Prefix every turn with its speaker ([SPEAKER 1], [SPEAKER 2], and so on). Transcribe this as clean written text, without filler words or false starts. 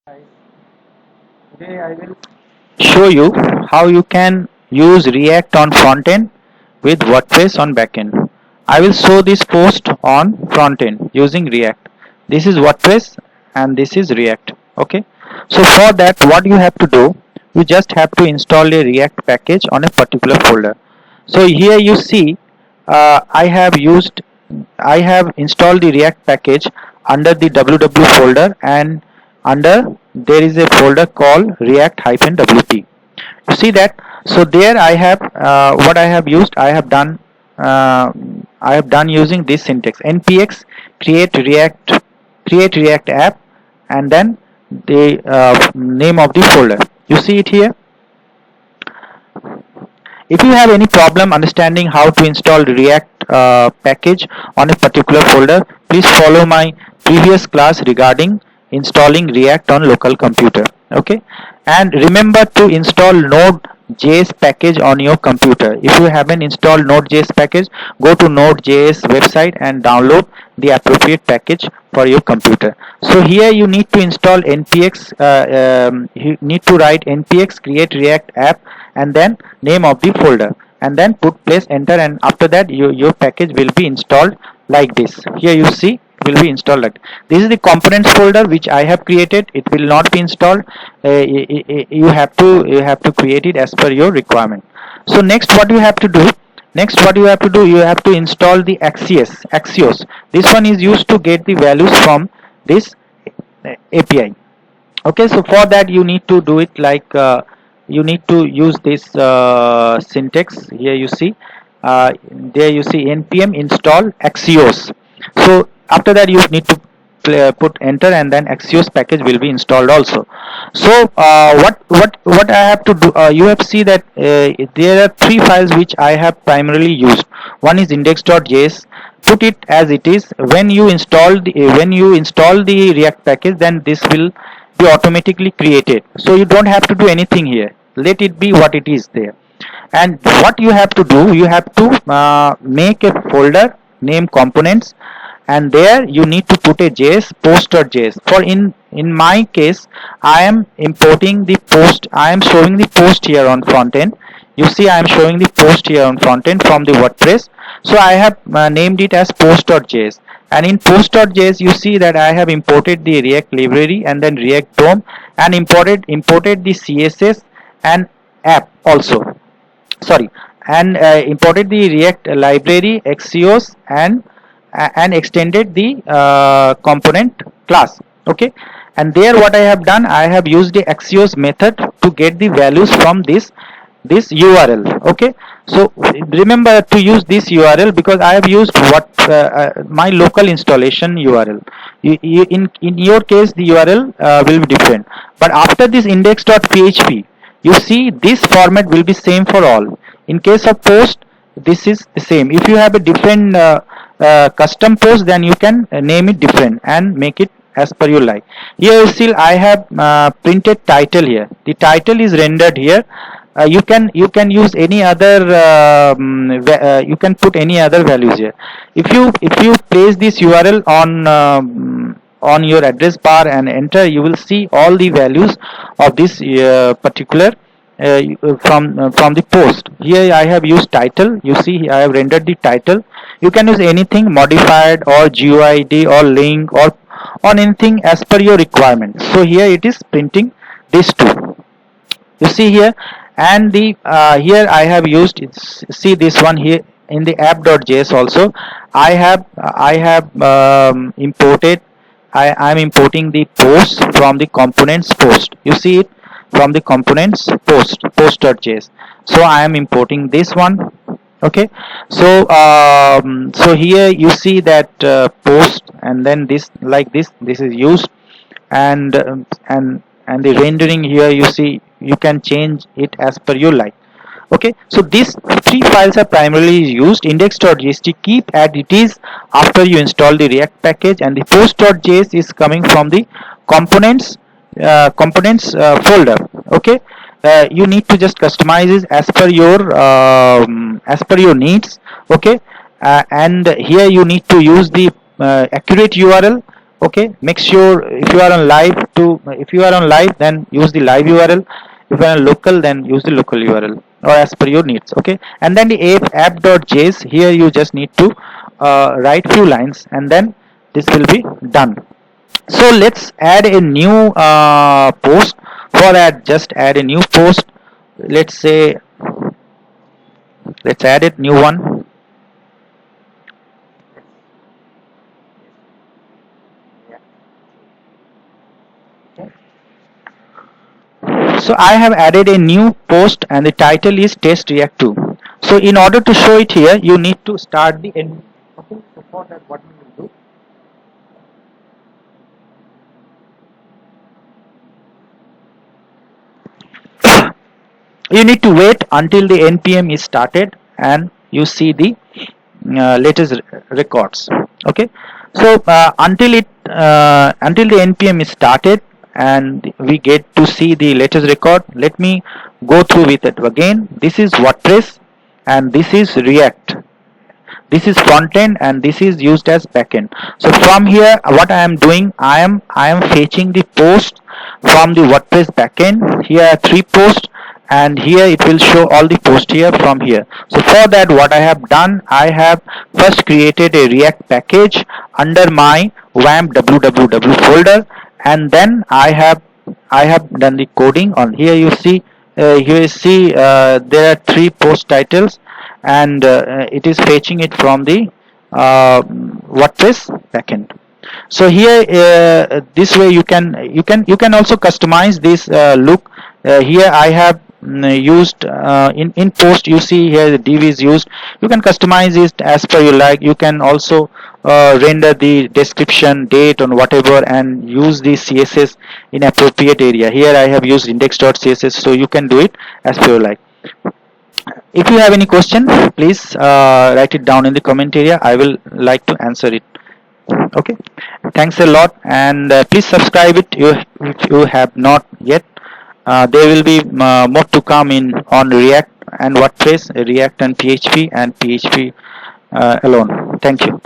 [SPEAKER 1] Guys, today I will show you how you can use React on frontend with WordPress on backend. I will show this post on frontend using React. This is WordPress and this is React. Okay. So for that, what you have to do, you just have to install a React package on a particular folder. So here you see, I have installed the React package under the www folder, and under there is a folder called react-wp. You see that? So there I have what I have used. Uh, I have done using this syntax: npx create react app, and then the name of the folder. You see it here. If you have any problem understanding how to install React package on a particular folder, please follow my previous class regarding installing React on local computer. Okay, and remember to install Node.js package on your computer. If you haven't installed Node.js package, go to Node.js website and download the appropriate package for your computer. So here you need to install npx. You need to write npx create react app and then name of the folder, and then place enter, and after that your package will be installed like this. Here you see will be installed like this. Is the components folder which I have created. It will not be installed. You have to create it as per your requirement. So next what you have to do, you have to install the Axios. This one is used to get the values from this API. Okay, so for that you need to do it like you need to use this syntax. Here you see, there you see npm install Axios. So after that you need to put enter, and then Axios package will be installed also. So what I have to do, you have see that there are three files which I have primarily used. One is index.js. Put it as it is. When you install the React package, then this will be automatically created, so you don't have to do anything here. Let it be what it is there. And what you have to do, you have to make a folder name components, and there you need to put a post.js. For in my case, I am importing the post. I am showing the post here on front end. You see, I am showing the post here on front end from the WordPress. So I have named it as post.js, and in post.js you see that I have imported the React library and then React DOM, and imported the CSS and app also. Sorry, and imported the React library Axios, and extended the component class. Okay, and there what I have done, I have used the Axios method to get the values from this URL. Okay, so remember to use this URL, because I have used my local installation URL. In your case the URL will be different, but after this index.php, you see this format will be same for all. In case of post, this is the same. If you have a different custom post, then you can name it different and make it as per your like. Here still I have printed title here. The title is rendered here. You can use any other you can put any other values here. If you place this URL on your address bar and enter, you will see all the values of this particular from the post. Here I have used title. You see I have rendered the title. You can use anything modified or GUID or link or on anything as per your requirement. So here it is printing this too. You see here, and the here I have used, see this one here in the app.js also. I have imported. I am importing the post from the components post. You see it from the components post.js. So I am importing this one. Okay, so so here you see that post, and then this like this is used, and the rendering here you see you can change it as per your like. Okay, so these three files are primarily used. Index.js to keep as it is after you install the React package, and the post.js is coming from the components folder. Okay, you need to just customize it as per your needs. Okay, and here you need to use the accurate URL Okay, make sure if you are on live to if you are on live, then use the live URL. If you are on local, then use the local URL or as per your needs. Okay, and then the app.js, here you just need to write few lines, and then this will be done. So let's add a new post. For that, just add a new post. Let's say, let's add it new one. So I have added a new post and the title is test react 2. So in order to show it here, you need to start the end. Okay, so for that, what we will do, you need to wait until the npm is started and you see the latest records. Okay, so until the npm is started and we get to see the latest record, let me go through with it again. This is WordPress and this is React. This is Frontend and this is used as backend. So from here, what I am doing, I am fetching the post from the WordPress backend. Here are 3 posts and here it will show all the posts here from here. So for that, what I have done, I have first created a React package under my wamp www folder, and then I have done the coding. On here you see, there are 3 post titles and it is fetching it from the WordPress backend. So here, this way you can also customize this look. Here I have used in post, you see here the div is used. You can customize it as per you like. You can also render the description, date and whatever, and use the css in appropriate area. Here I have used index.css, so you can do it as per you like. If you have any question, please write it down in the comment area. I will like to answer it. Okay, thanks a lot, and please subscribe it if you have not yet. There will be more to come in on React and WordPress, React and PHP alone. Thank you.